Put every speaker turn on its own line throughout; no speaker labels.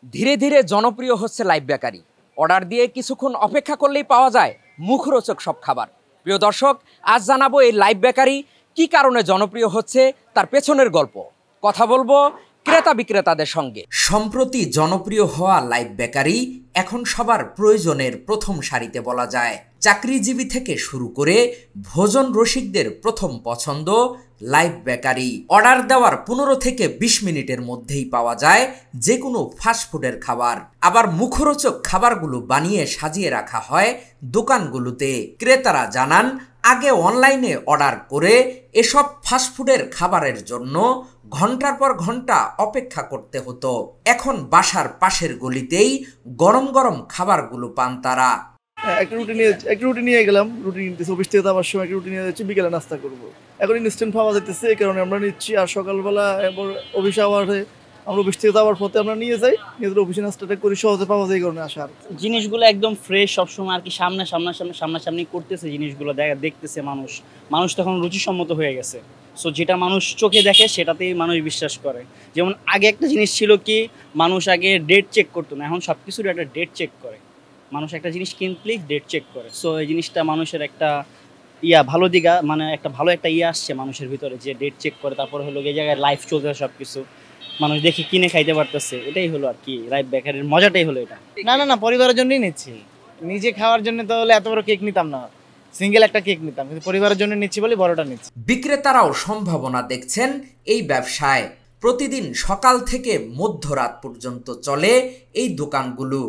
ধীরে ধীরে জনপ্রিয় হচ্ছে লাইভ বেকারি। অর্ডার দিয়ে কিছুক্ষণ অপেক্ষা করলেই পাওয়া যায় মুখরোচক সব খাবার। প্রিয় দর্শক, আজ জানাবো এই লাইভ বেকারি কি কারণে জনপ্রিয় হচ্ছে, তার পেছনের গল্প। কথা বলবো ক্রেতা বিক্রেতাদের সঙ্গে। সম্প্রতি জনপ্রিয় হওয়া লাইভ বেকারি এখন সবার প্রয়োজনের প্রথম সারিতে বলা যায়। চাকরিজীবী থেকে শুরু করে ভোজন রসিকদের প্রথম পছন্দ লাইভ বেকারি। অর্ডার দেওয়ার 15 থেকে 20 মিনিটের মধ্যেই পাওয়া যায় যে কোনো ফাস্টফুডের খাবার। আবার মুখরোচক খাবারগুলো বানিয়ে সাজিয়ে রাখা হয় দোকানগুলোতে। ক্রেতারা জানান, আগে অনলাইনে অর্ডার করে এসব ফাস্টফুডের খাবারের জন্য ঘন্টার পর ঘন্টা অপেক্ষা করতে হতো। এখন বাসার পাশের গলিতেই গরম গরম খাবারগুলো পান তারা।
একটা রুটি নিয়ে গেলাম, রুটি নিতেছি অফিস থেকে যাওয়ার সময়, একটা রুটি নিয়ে যাচ্ছি, বিকেলে নাস্তা করবো। এখন ইনস্ট্যান্ট পাওয়া যাইতেছে, এই কারণে আমরা নিচ্ছি। আর সকালবেলা এবার অফিস আওয়ারে আমরা অফিস থেকে যাওয়ার পথে আমরা নিয়ে যাই, নিজেদের অফিসে নাস্তাটা করি, সহজে পাওয়া যায়, এই কারণে আসার।
জিনিসগুলো একদম ফ্রেশ সবসময় আর কি, সামনাসামনি করতেছে জিনিসগুলো, দেখতেছে মানুষ তখন রুচিসম্মত হয়ে গেছে। সো যেটা মানুষ চোখে দেখে সেটাতেই মানুষ বিশ্বাস করে। যেমন আগে একটা জিনিস ছিল কি, মানুষ আগে ডেট চেক করতো না, এখন সব কিছুর একটা ডেট চেক করে। মানুষ একটা জিনিস কিনলেই ডেট চেক করে। সো এই জিনিসটা মানুষের একটা ভালো দিকা, মানে একটা ভালো একটা আসছে মানুষের ভিতরে, যে ডেট চেক করে, তারপরে হলো এই জায়গায় লাইফ চলতেছে, সব কিছু মানুষ দেখে কিনে খাইতে পারতেছে। এটাই হলো আর কি লাইভ বেকারির মজাটাই হলো এটা।
না, পরিবারের জন্যই নিচ্ছি। নিজে খাওয়ার জন্য তো হলে এত বড় কেক নিতাম না, সিঙ্গেল একটা কেক নিতাম, কিন্তু পরিবারের জন্য নিচ্ছি বলে বড়টা নিচ্ছি।
বিক্রেতারাও সম্ভাবনা দেখছেন এই ব্যবসায়। প্রতিদিন সকাল থেকে মধ্যরাত পর্যন্ত চলে এই দোকানগুলো।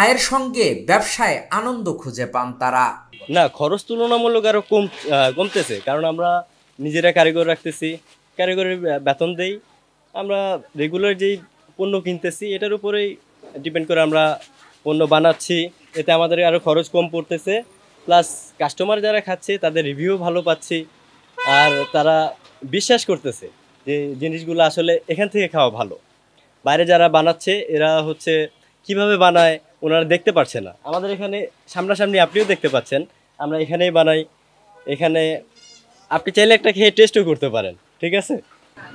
আয়ের সঙ্গে ব্যবসায় আনন্দ খুঁজে পান তারা।
না, খরচ তুলনামূলক আরো কমতেছে, কারণ আমরা নিজেরা কারিগর রাখতেছি, কারিগরের বেতন দেই। আমরা রেগুলার যেই পণ্য কিনতেছি এটার উপরেই ডিপেন্ড করে আমরা পণ্য বানাচ্ছি, এতে আমাদের আরও খরচ কম পড়তেছে। প্লাস কাস্টমার যারা খাচ্ছে তাদের রিভিউ ভালো পাচ্ছি, আর তারা বিশ্বাস করতেছে যে জিনিসগুলো আসলে এখান থেকে খাওয়া ভালো। বাইরে যারা বানাচ্ছে এরা হচ্ছে কিভাবে বানায় ওনারা দেখতে পারছে না, আমাদের এখানে সামনাসামনি আপনিও দেখতে পাচ্ছেন, আমরা এখানেই বানাই। এখানে আপনি চাইলে একটা খেয়ে টেস্টও করতে পারেন, ঠিক আছে।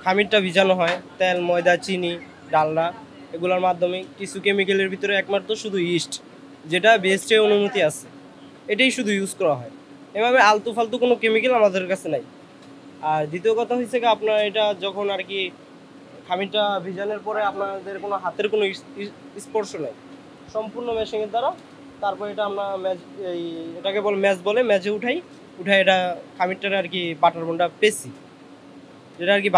খামিরটা ভিজানো হয় তেল, ময়দা, চিনি, ডালনা, এগুলোর মাধ্যমে কিছু কেমিক্যালের ভিতরে একমাত্র শুধু ইস্ট, যেটা বেস্টে অনুমতি আছে, এটাই শুধু ইউজ করা হয়। এভাবে আলতু ফালতু কোনো কেমিক্যাল আমাদের কাছে নাই। আর দ্বিতীয় কথা হচ্ছে কি, আপনার এটা যখন আর কি খামিরটা ভিজানোর পরে আপনাদের কোনো হাতের কোনো স্পর্শ নেই, সম্পূর্ণ মেশিনের দ্বারা। তারপর এটা আমরা এটাকে ম্যাচ বলে, ম্যাচে উঠাই এটা খামিরটার আর কি বাটার বোনটা পেসি, যেটা আর কি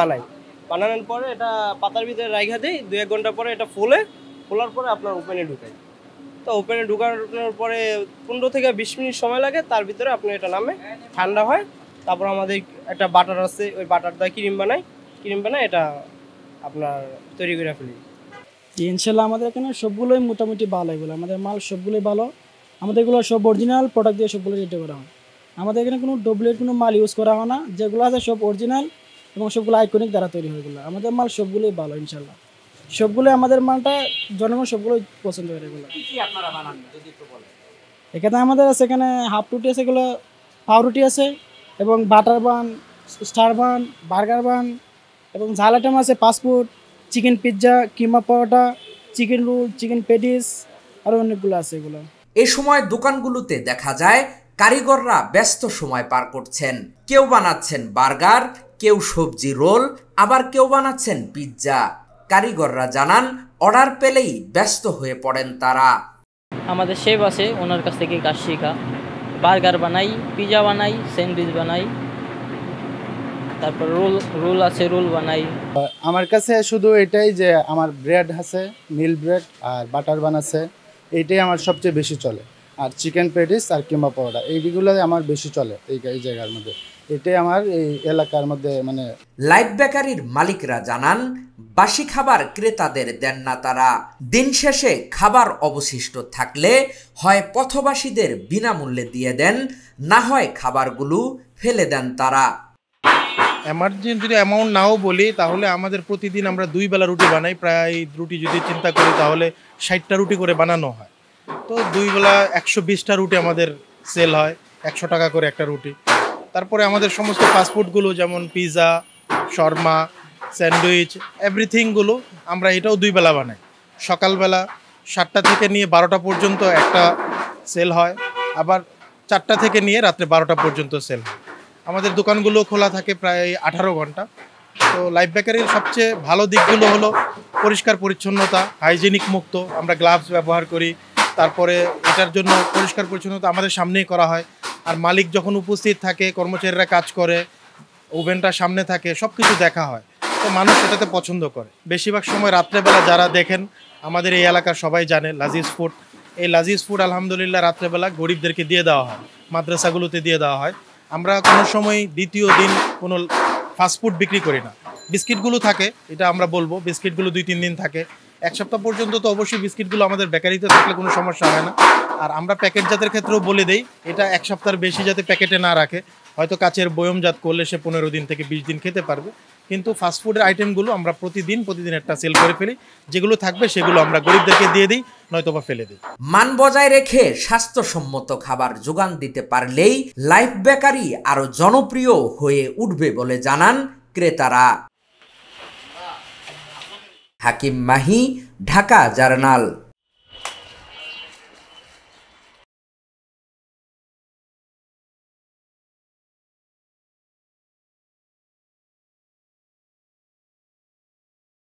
বানানোর পরে এটা পাতার ভিতরে রাইখা দিই। 2-1 ঘন্টা পরে এটা ফোলার পরে আপনার ওপেনে ঢুকাই। তো ওপেনে ঢুকানোর পরে 15 থেকে 20 মিনিট সময় লাগে, তার ভিতরে আপনার এটা নামে ঠান্ডা হয়। তারপর আমাদের একটা বাটার আছে, ওই বাটার দিয়ে ক্রিম বানাই এটা আপনার তৈরি করে ফেলি।
ইনশাল্লাহ আমাদের এখানে সবগুলোই মোটামুটি ভালো, এগুলো আমাদের মাল সবগুলোই ভালো। আমাদের এগুলো সব অরিজিনাল প্রোডাক্ট দিয়ে সবগুলো রেডি করা হয়। আমাদের এখানে কোনো ডুপ্লিকেট কোনো মাল ইউজ করা হয় না, যেগুলো আছে সব অরিজিনাল এবং সবগুলো আইকনিক দ্বারা তৈরি হয়। এগুলো আমাদের মাল সবগুলোই ভালো, ইনশাল্লাহ সবগুলোই আমাদের মালটা জনগণ সবগুলোই পছন্দ করে। এগুলো এখানে আমাদের আছে, এখানে হাফ রুটি আছে, এগুলো পাউরুটি আছে, এবং বাটার বান, স্টার বান, বার্গার বান, এবং ঝাল আইটেম আছে, ফাস্টফুড, চিকেন পিৎজা, কিমা পরোটা, চিকেন রোল, চিকেন পেটিস, আরও অনেকগুলো আছে এগুলো।
এ সময় দোকানগুলোতে দেখা যায় কারিগররা ব্যস্ত সময় পার করছেন। কেউ বানাচ্ছেন বার্গার, কেউ সবজি রোল, আবার কেউ বানাচ্ছেন পিৎজা। কারিগররা জানান, অর্ডার পেলেই ব্যস্ত হয়ে পড়েন তারা।
আমাদের শেফ আছে, ওনার কাছ থেকে কাজ শেখা। বার্গার বানাই, পিৎজা বানাই, স্যান্ডউইচ বানাই, তারপর রোল আছে, রোল বানাই।
আমার কাছে শুধু এটাই যে আমার ব্রেড আছে, মিল ব্রেড আর বাটার বান আছে, এইটাই আমার সবচেয়ে বেশি চলে। আর চিকেন পেটিস আর কিমা পরোটা, এইগুলো আমার বেশি চলে এই জায়গার মধ্যে। এটাই আমার এই এলাকার মধ্যে মানে।
লাইভ বেকারির মালিকরা জানান, বাসি খাবার ক্রেতাদের দেন না তারা। দিন শেষে খাবার অবশিষ্ট থাকলে হয় পথবাসীদের বিনামূল্যে দিয়ে দেন, না হয় খাবারগুলো ফেলে দেন তারা।
এমার্জেন্সি যদি অ্যামাউন্ট নাও বলি, তাহলে আমাদের প্রতিদিন আমরা 2 বেলা রুটি বানাই। প্রায় রুটি যদি চিন্তা করি তাহলে 60টা রুটি করে বানানো হয়। তো 2 বেলা 120টা রুটি আমাদের সেল হয়, 100 টাকা করে একটা রুটি। তারপরে আমাদের সমস্ত ফাস্টফুডগুলো যেমন পিৎজা, শর্মা, স্যান্ডউইচ, এভরিথিংগুলো আমরা এটাও 2 বেলা বানাই। সকালবেলা 7টা থেকে নিয়ে 12টা পর্যন্ত একটা সেল হয়, আবার 4টা থেকে নিয়ে রাত্রে 12টা পর্যন্ত সেল হয়। আমাদের দোকানগুলো খোলা থাকে প্রায় 18 ঘন্টা। তো লাইফ বেকারির সবচেয়ে ভালো দিকগুলো হলো পরিষ্কার পরিচ্ছন্নতা, হাইজেনিক মুক্ত, আমরা গ্লাভস ব্যবহার করি, তারপরে এটার জন্য পরিষ্কার পরিচ্ছন্নতা আমাদের সামনেই করা হয়। আর মালিক যখন উপস্থিত থাকে, কর্মচারীরা কাজ করে, ওভেনটা সামনে থাকে, সব কিছু দেখা হয়, তো মানুষ এটাতে পছন্দ করে। বেশিরভাগ সময় রাত্রেবেলা যারা দেখেন, আমাদের এই এলাকার সবাই জানে লাজিজ ফুড, এই লাজিজ ফুড আলহামদুলিল্লাহ রাত্রেবেলা গরিবদেরকে দিয়ে দেওয়া হয়, মাদ্রাসাগুলোতে দিয়ে দেওয়া হয়। আমরা কোনো সময় দ্বিতীয় দিন কোনো ফাস্টফুড বিক্রি করি না। বিস্কিটগুলো থাকে, এটা আমরা বলবো, বিস্কিটগুলো 2-3 দিন থাকে। 1 সপ্তাহ পর্যন্ত তো অবশ্যই বিস্কিটগুলো আমাদের বেকারিতে থাকলে কোনো সমস্যা হয় না। আর আমরা প্যাকেটজাতের ক্ষেত্রেও বলে দেই এটা 1 সপ্তাহের বেশি যাতে প্যাকেটে না রাখে, হয়তো কাচের বয়মজাত করলে সে 15 দিন থেকে 20 দিন খেতে পারবে। কিন্তু ফাস্টফুডের আইটেমগুলো আমরা প্রতিদিন একটা সেল করে ফেলি, যেগুলো থাকবে সেগুলো আমরা গরিবদেরকে দিয়ে দিই, নয়তোবা ফেলে দিই।
মান বজায় রেখে স্বাস্থ্যসম্মত খাবার যোগান দিতে পারলেই লাইফ বেকারি আরো জনপ্রিয় হয়ে উঠবে বলে জানান ক্রেতারা। হাকিম মাহি, ঢাকা জার্নাল।